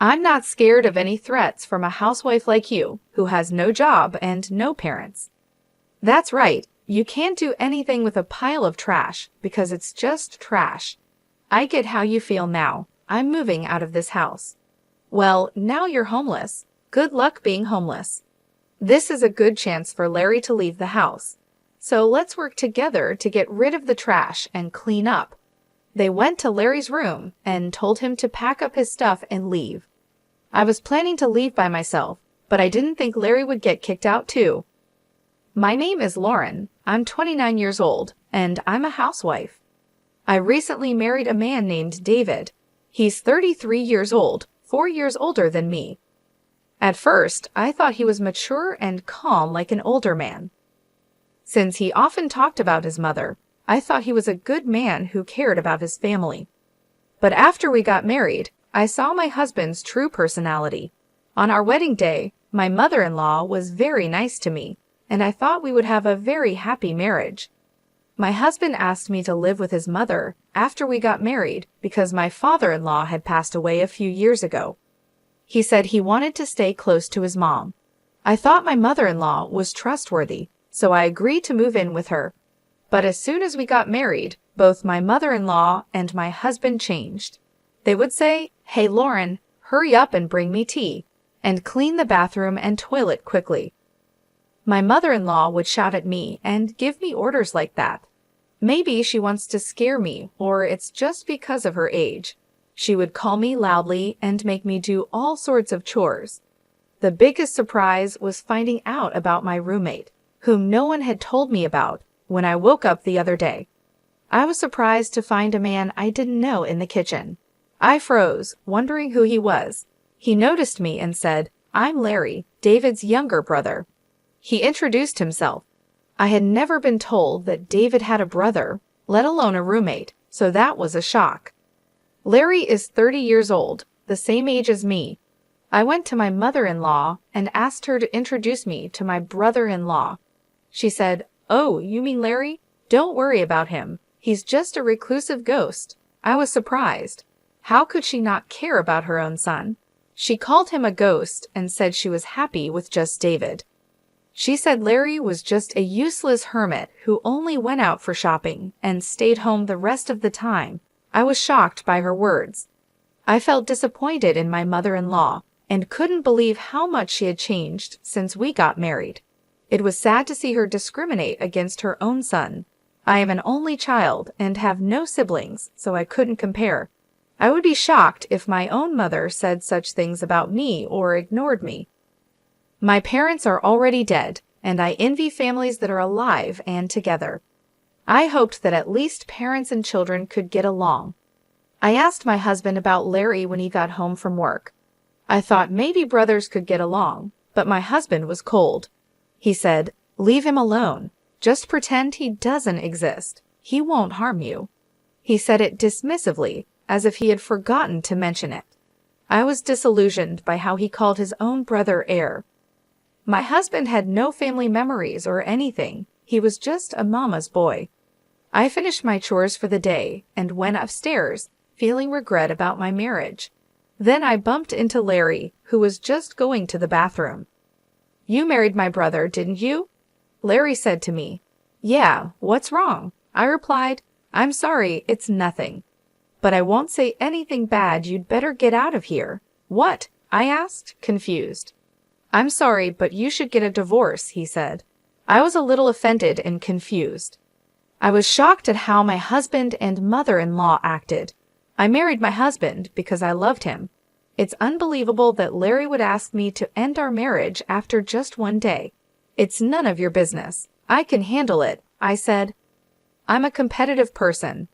I'm not scared of any threats from a housewife like you, who has no job and no parents. That's right, you can't do anything with a pile of trash because it's just trash. I get how you feel now. I'm moving out of this house. Well, now you're homeless. Good luck being homeless. This is a good chance for Larry to leave the house. So let's work together to get rid of the trash and clean up. They went to Larry's room and told him to pack up his stuff and leave. I was planning to leave by myself, but I didn't think Larry would get kicked out too. My name is Lauren. I'm 29 years old, and I'm a housewife. I recently married a man named David. He's 33 years old, 4 years older than me. At first, I thought he was mature and calm like an older man. Since he often talked about his mother, I thought he was a good man who cared about his family. But after we got married, I saw my husband's true personality. On our wedding day, my mother-in-law was very nice to me, and I thought we would have a very happy marriage. My husband asked me to live with his mother after we got married because my father-in-law had passed away a few years ago. He said he wanted to stay close to his mom. I thought my mother-in-law was trustworthy, so I agreed to move in with her. But as soon as we got married, both my mother-in-law and my husband changed. They would say, "Hey Lauren, hurry up and bring me tea," and clean the bathroom and toilet quickly. My mother-in-law would shout at me and give me orders like that. Maybe she wants to scare me, or it's just because of her age. She would call me loudly and make me do all sorts of chores. The biggest surprise was finding out about my roommate, whom no one had told me about, when I woke up the other day. I was surprised to find a man I didn't know in the kitchen. I froze, wondering who he was. He noticed me and said, "I'm Larry, David's younger brother." He introduced himself. I had never been told that David had a brother, let alone a roommate, so that was a shock. Larry is 30 years old, the same age as me. I went to my mother-in-law and asked her to introduce me to my brother-in-law. She said, "Oh, you mean Larry? Don't worry about him. He's just a reclusive ghost." I was surprised. How could she not care about her own son? She called him a ghost and said she was happy with just David. She said Larry was just a useless hermit who only went out for shopping and stayed home the rest of the time. I was shocked by her words. I felt disappointed in my mother-in-law and couldn't believe how much she had changed since we got married. It was sad to see her discriminate against her own son. I am an only child and have no siblings, so I couldn't compare. I would be shocked if my own mother said such things about me or ignored me. My parents are already dead, and I envy families that are alive and together. I hoped that at least parents and children could get along. I asked my husband about Larry when he got home from work. I thought maybe brothers could get along, but my husband was cold. He said, "Leave him alone. Just pretend he doesn't exist. He won't harm you." He said it dismissively, as if he had forgotten to mention it. I was disillusioned by how he called his own brother heir. My husband had no family memories or anything. He was just a mama's boy. I finished my chores for the day and went upstairs, feeling regret about my marriage. Then I bumped into Larry, who was just going to the bathroom. "You married my brother, didn't you?" Larry said to me. "Yeah, what's wrong?" I replied, "I'm sorry, it's nothing. But I won't say anything bad. You'd better get out of here." "What?" I asked, confused. "I'm sorry, but you should get a divorce," he said. I was a little offended and confused. I was shocked at how my husband and mother-in-law acted. I married my husband because I loved him. It's unbelievable that Larry would ask me to end our marriage after just one day. "It's none of your business. I can handle it," I said. "I'm a competitive person."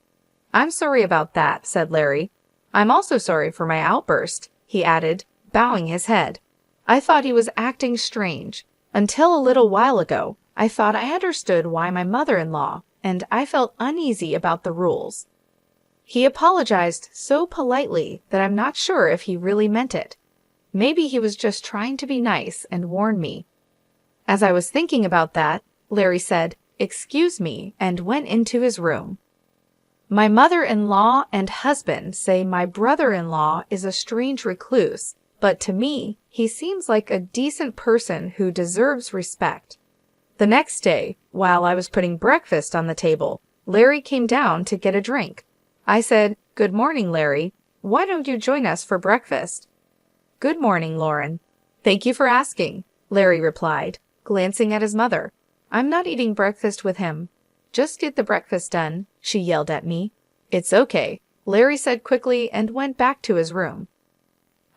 "I'm sorry about that," said Larry. "I'm also sorry for my outburst," he added, bowing his head. I thought he was acting strange. Until a little while ago, I thought I understood why my mother-in-law, and I felt uneasy about the rules. He apologized so politely that I'm not sure if he really meant it. Maybe he was just trying to be nice and warn me. As I was thinking about that, Larry said, "Excuse me," and went into his room. My mother-in-law and husband say my brother-in-law is a strange recluse, but to me, he seems like a decent person who deserves respect. The next day, while I was putting breakfast on the table, Larry came down to get a drink. I said, "Good morning, Larry. Why don't you join us for breakfast?" "Good morning, Lauren. Thank you for asking," Larry replied, glancing at his mother. "I'm not eating breakfast with him." "Just get the breakfast done," she yelled at me. "It's okay," Larry said quickly and went back to his room.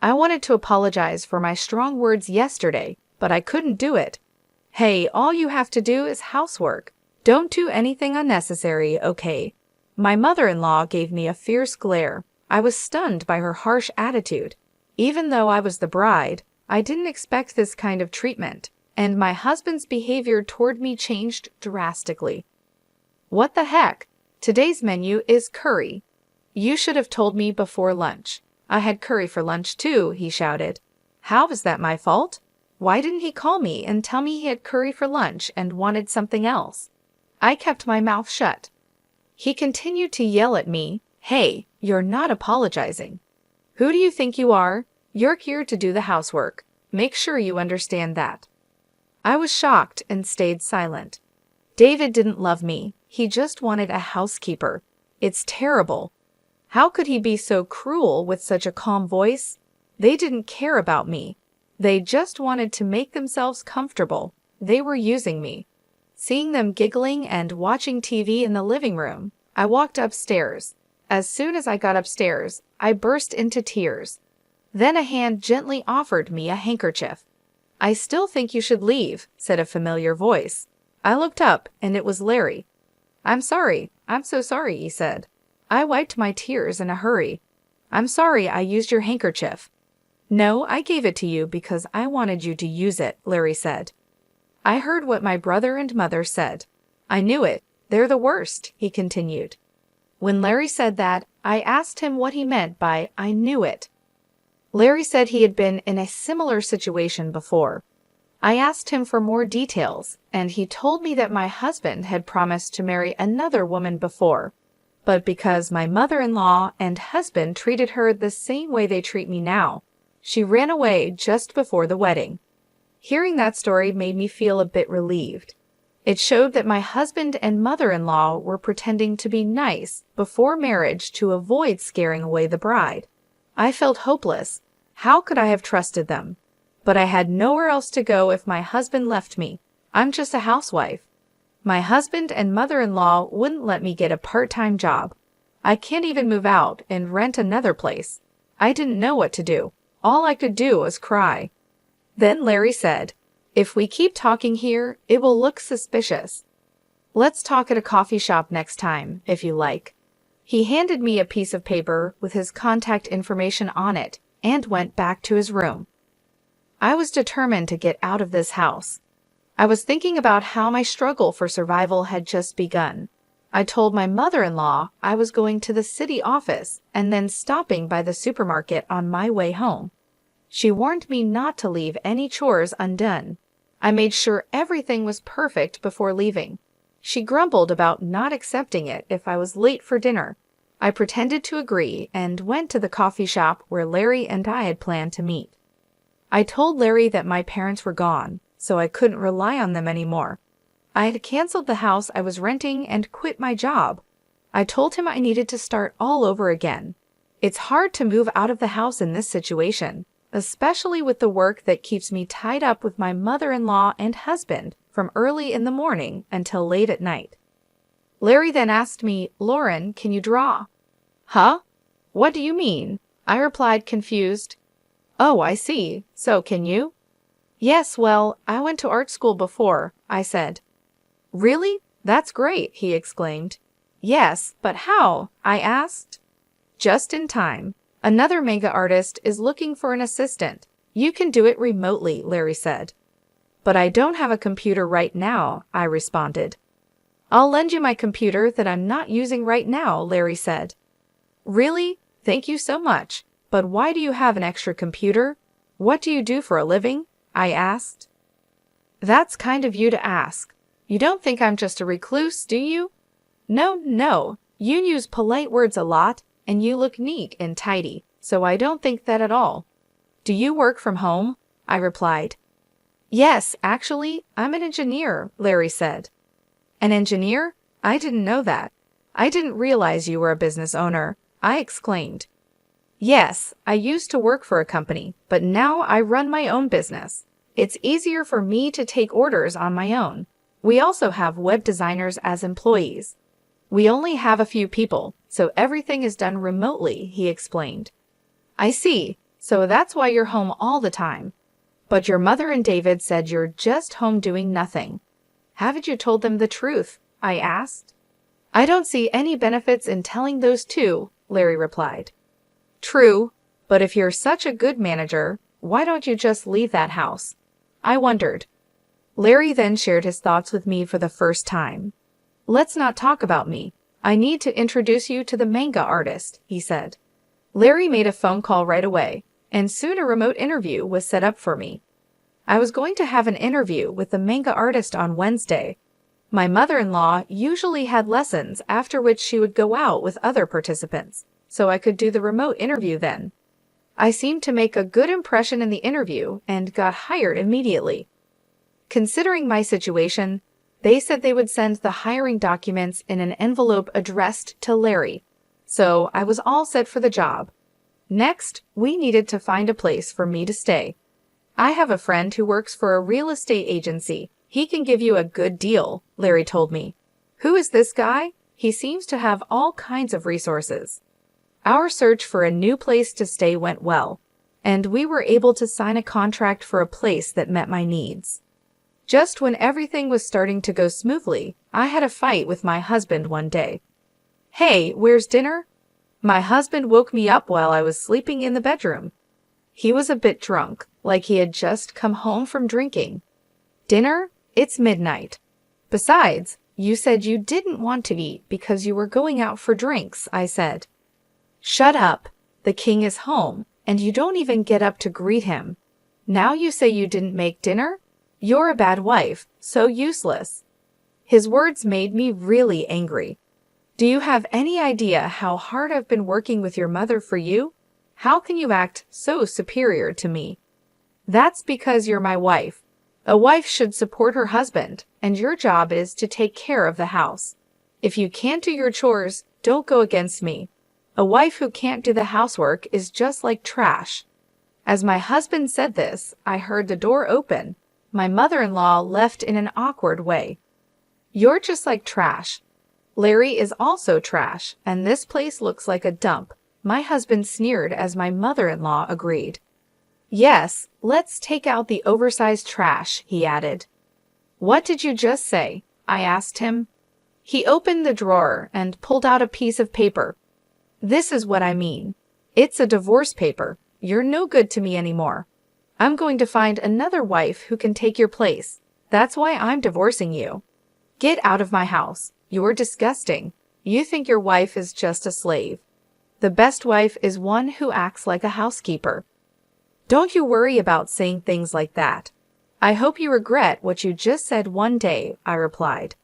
I wanted to apologize for my strong words yesterday, but I couldn't do it. Hey, all you have to do is housework. Don't do anything unnecessary, okay? My mother-in-law gave me a fierce glare. I was stunned by her harsh attitude. Even though I was the bride, I didn't expect this kind of treatment, and my husband's behavior toward me changed drastically. "What the heck? Today's menu is curry. You should have told me before lunch. I had curry for lunch too," he shouted. "How is that my fault? Why didn't he call me and tell me he had curry for lunch and wanted something else?" I kept my mouth shut. He continued to yell at me, "Hey, you're not apologizing. Who do you think you are? You're here to do the housework. Make sure you understand that." I was shocked and stayed silent. David didn't love me. He just wanted a housekeeper. It's terrible. How could he be so cruel with such a calm voice? They didn't care about me. They just wanted to make themselves comfortable. They were using me. Seeing them giggling and watching TV in the living room, I walked upstairs. As soon as I got upstairs, I burst into tears. Then a hand gently offered me a handkerchief. "I still think you should leave," said a familiar voice. I looked up, and it was Larry. I'm so sorry," he said. I wiped my tears in a hurry. "I'm sorry I used your handkerchief." "No, I gave it to you because I wanted you to use it," Larry said. I heard what my brother and mother said. "I knew it. They're the worst," he continued. When Larry said that, I asked him what he meant by "I knew it." Larry said he had been in a similar situation before. I asked him for more details, and he told me that my husband had promised to marry another woman before, but because my mother-in-law and husband treated her the same way they treat me now, she ran away just before the wedding. Hearing that story made me feel a bit relieved. It showed that my husband and mother-in-law were pretending to be nice before marriage to avoid scaring away the bride. I felt hopeless. How could I have trusted them? But I had nowhere else to go if my husband left me. I'm just a housewife. My husband and mother-in-law wouldn't let me get a part-time job. I can't even move out and rent another place. I didn't know what to do. All I could do was cry. Then Larry said, "If we keep talking here, it will look suspicious. Let's talk at a coffee shop next time, if you like." He handed me a piece of paper with his contact information on it and went back to his room. I was determined to get out of this house. I was thinking about how my struggle for survival had just begun. I told my mother-in-law I was going to the city office and then stopping by the supermarket on my way home. She warned me not to leave any chores undone. I made sure everything was perfect before leaving. She grumbled about not accepting it if I was late for dinner. I pretended to agree and went to the coffee shop where Larry and I had planned to meet. I told Larry that my parents were gone, so I couldn't rely on them anymore. I had canceled the house I was renting and quit my job. I told him I needed to start all over again. It's hard to move out of the house in this situation, especially with the work that keeps me tied up with my mother-in-law and husband from early in the morning until late at night. Larry then asked me, "Lauren, can you draw?" "Huh? What do you mean?" I replied, confused. "Oh, I see. So can you?" "Yes, well, I went to art school before," I said. "Really? That's great," he exclaimed. "Yes, but how?" I asked. "Just in time. Another manga artist is looking for an assistant. You can do it remotely," Larry said. "But I don't have a computer right now," I responded. "I'll lend you my computer that I'm not using right now," Larry said. "Really? Thank you so much. But why do you have an extra computer? What do you do for a living?" I asked. "That's kind of you to ask. You don't think I'm just a recluse, do you?" No. You use polite words a lot, and you look neat and tidy, so I don't think that at all." Do you work from home? I replied. Yes, actually, I'm an engineer, Larry said. An engineer? I didn't know that. I didn't realize you were a business owner, I exclaimed. Yes, I used to work for a company, but now I run my own business. It's easier for me to take orders on my own. We also have web designers as employees. We only have a few people, so everything is done remotely, he explained. I see, so that's why you're home all the time. But your mother and David said you're just home doing nothing. Haven't you told them the truth? I asked. I don't see any benefits in telling those two, Larry replied. True, but if you're such a good manager, why don't you just leave that house? I wondered. Larry then shared his thoughts with me for the first time. Let's not talk about me. I need to introduce you to the manga artist, he said. Larry made a phone call right away, and soon a remote interview was set up for me. I was going to have an interview with the manga artist on Wednesday. My mother-in-law usually had lessons after which she would go out with other participants, so I could do the remote interview then. I seemed to make a good impression in the interview and got hired immediately. Considering my situation, they said they would send the hiring documents in an envelope addressed to Larry, so I was all set for the job. Next, we needed to find a place for me to stay. I have a friend who works for a real estate agency. He can give you a good deal, Larry told me. Who is this guy? He seems to have all kinds of resources. Our search for a new place to stay went well, and we were able to sign a contract for a place that met my needs. Just when everything was starting to go smoothly, I had a fight with my husband one day. Hey, where's dinner? My husband woke me up while I was sleeping in the bedroom. He was a bit drunk, like he had just come home from drinking. Dinner? It's midnight. Besides, you said you didn't want to eat because you were going out for drinks, I said. Shut up. The king is home, and you don't even get up to greet him. Now you say you didn't make dinner? You're a bad wife, so useless. His words made me really angry. Do you have any idea how hard I've been working with your mother for you? How can you act so superior to me? That's because you're my wife. A wife should support her husband, and your job is to take care of the house. If you can't do your chores, don't go against me. A wife who can't do the housework is just like trash. As my husband said this, I heard the door open. My mother-in-law left in an awkward way. You're just like trash. Larry is also trash, and this place looks like a dump. My husband sneered as my mother-in-law agreed. Yes, let's take out the oversized trash, he added. What did you just say? I asked him. He opened the drawer and pulled out a piece of paper. This is what I mean. It's a divorce paper. You're no good to me anymore. I'm going to find another wife who can take your place. That's why I'm divorcing you. Get out of my house. You're disgusting. You think your wife is just a slave. The best wife is one who acts like a housekeeper. Don't you worry about saying things like that. I hope you regret what you just said one day, I replied.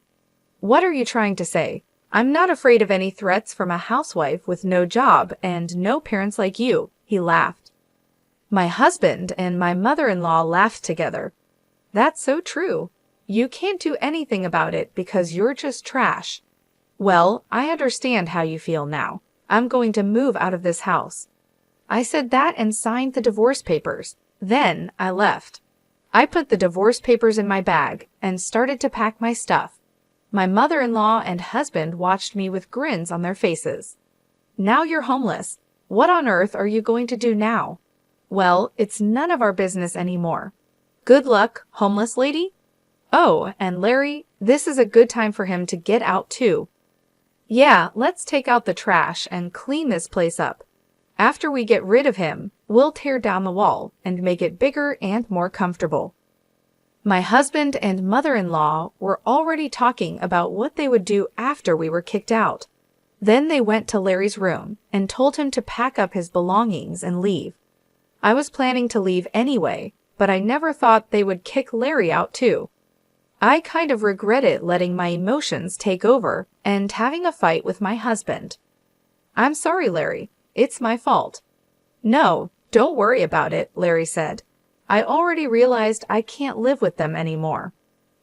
What are you trying to say? I'm not afraid of any threats from a housewife with no job and no parents like you, he laughed. My husband and my mother-in-law laughed together. That's so true. You can't do anything about it because you're just trash. Well, I understand how you feel now. I'm going to move out of this house. I said that and signed the divorce papers. Then I left. I put the divorce papers in my bag and started to pack my stuff. My mother-in-law and husband watched me with grins on their faces. Now you're homeless. What on earth are you going to do now? Well, it's none of our business anymore. Good luck, homeless lady. Oh, and Larry, this is a good time for him to get out too. Yeah, let's take out the trash and clean this place up. After we get rid of him, we'll tear down the wall and make it bigger and more comfortable. My husband and mother-in-law were already talking about what they would do after we were kicked out. Then they went to Larry's room and told him to pack up his belongings and leave. I was planning to leave anyway, but I never thought they would kick Larry out too. I kind of regretted letting my emotions take over and having a fight with my husband. I'm sorry, Larry. It's my fault. No, Don't worry about it, Larry said. I already realized I can't live with them anymore.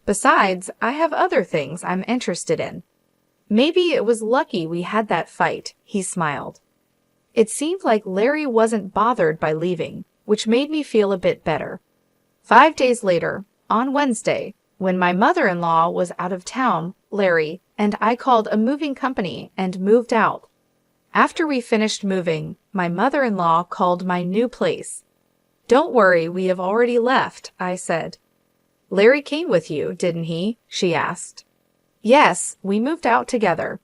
Besides, I have other things I'm interested in. Maybe it was lucky we had that fight, he smiled. It seemed like Larry wasn't bothered by leaving, which made me feel a bit better. 5 days later, on Wednesday, when my mother-in-law was out of town, Larry and I called a moving company and moved out. After we finished moving, my mother-in-law called my new place. Don't worry, we have already left, I said. Larry came with you, didn't he? She asked. Yes, we moved out together.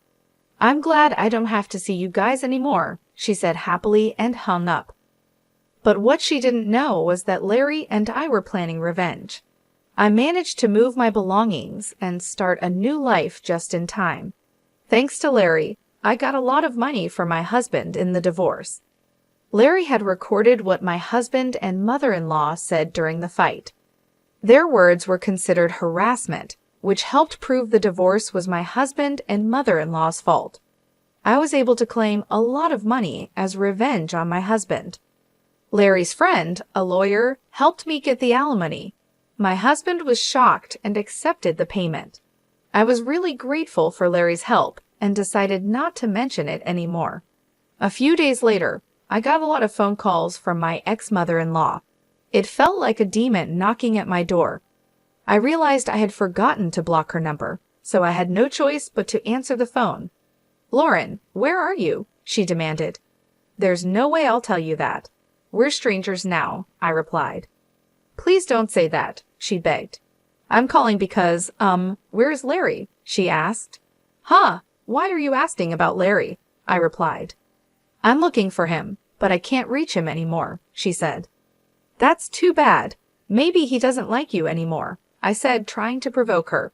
I'm glad I don't have to see you guys anymore, she said happily and hung up. But what she didn't know was that Larry and I were planning revenge. I managed to move my belongings and start a new life just in time. Thanks to Larry, I got a lot of money from my husband in the divorce. Larry had recorded what my husband and mother-in-law said during the fight. Their words were considered harassment, which helped prove the divorce was my husband and mother-in-law's fault. I was able to claim a lot of money as revenge on my husband. Larry's friend, a lawyer, helped me get the alimony. My husband was shocked and accepted the payment. I was really grateful for Larry's help and decided not to mention it anymore. A few days later, I got a lot of phone calls from my ex-mother-in-law. It felt like a demon knocking at my door. I realized I had forgotten to block her number, so I had no choice but to answer the phone. Lauren, where are you? She demanded. There's no way I'll tell you that. We're strangers now, I replied. Please don't say that, she begged. I'm calling because, where's Larry? She asked. Huh, why are you asking about Larry? I replied. I'm looking for him, but I can't reach him anymore, she said. That's too bad. Maybe he doesn't like you anymore, I said, trying to provoke her.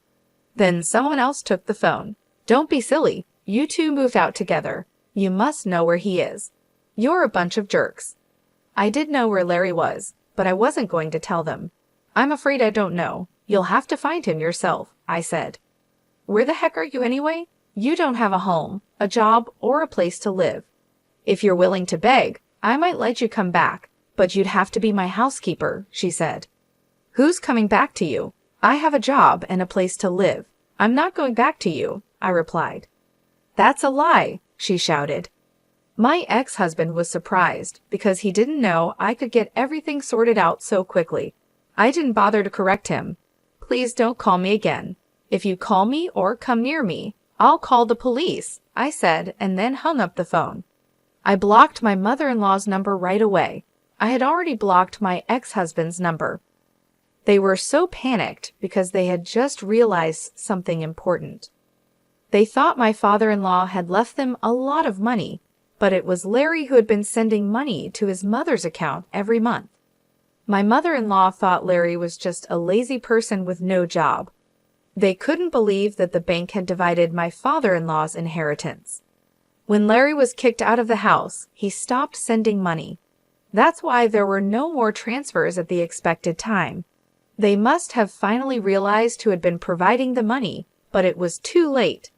Then someone else took the phone. Don't be silly. You two moved out together. You must know where he is. You're a bunch of jerks. I did know where Larry was, but I wasn't going to tell them. I'm afraid I don't know. You'll have to find him yourself, I said. Where the heck are you anyway? You don't have a home, a job, or a place to live. If you're willing to beg, I might let you come back, but you'd have to be my housekeeper, she said. Who's coming back to you? I have a job and a place to live. I'm not going back to you, I replied. That's a lie, she shouted. My ex-husband was surprised because he didn't know I could get everything sorted out so quickly. I didn't bother to correct him. Please don't call me again. If you call me or come near me, I'll call the police, I said, and then hung up the phone. I blocked my mother-in-law's number right away. I had already blocked my ex-husband's number. They were so panicked because they had just realized something important. They thought my father-in-law had left them a lot of money, but it was Larry who had been sending money to his mother's account every month. My mother-in-law thought Larry was just a lazy person with no job. They couldn't believe that the bank had divided my father-in-law's inheritance. When Larry was kicked out of the house, he stopped sending money. That's why there were no more transfers at the expected time. They must have finally realized who had been providing the money, but it was too late.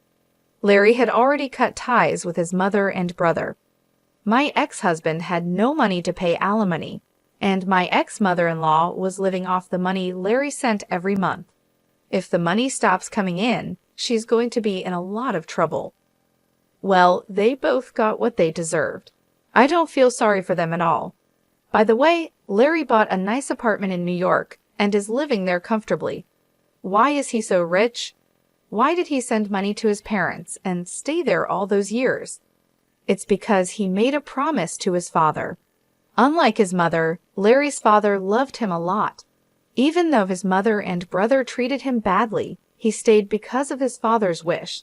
Larry had already cut ties with his mother and brother. My ex-husband had no money to pay alimony, and my ex-mother-in-law was living off the money Larry sent every month. If the money stops coming in, she's going to be in a lot of trouble. Well, they both got what they deserved. I don't feel sorry for them at all. By the way, Larry bought a nice apartment in New York and is living there comfortably. Why is he so rich? Why did he send money to his parents and stay there all those years? It's because he made a promise to his father. Unlike his mother, Larry's father loved him a lot. Even though his mother and brother treated him badly, he stayed because of his father's wish.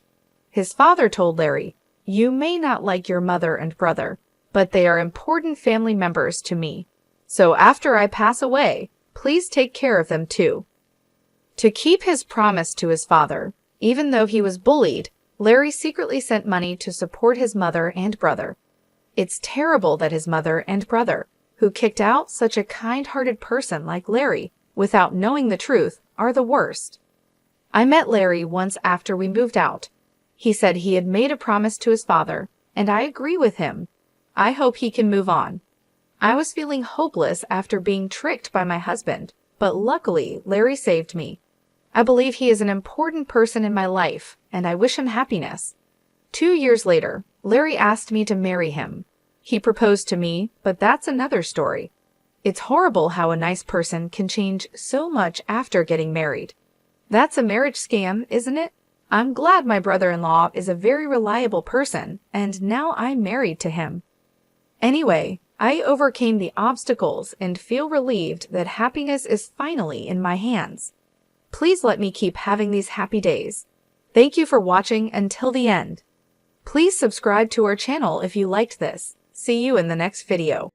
His father told Larry, "You may not like your mother and brother, but they are important family members to me. So after I pass away, please take care of them too." To keep his promise to his father, even though he was bullied, Larry secretly sent money to support his mother and brother. It's terrible that his mother and brother, who kicked out such a kind-hearted person like Larry without knowing the truth, are the worst. I met Larry once after we moved out. He said he had made a promise to his father, and I agree with him. I hope he can move on. I was feeling hopeless after being tricked by my husband, but luckily, Larry saved me. I believe he is an important person in my life, and I wish him happiness. 2 years later, Larry asked me to marry him. He proposed to me, but that's another story. It's horrible how a nice person can change so much after getting married. That's a marriage scam, isn't it? I'm glad my brother-in-law is a very reliable person, and now I'm married to him. Anyway, I overcame the obstacles and feel relieved that happiness is finally in my hands. Please let me keep having these happy days. Thank you for watching until the end. Please subscribe to our channel if you liked this. See you in the next video.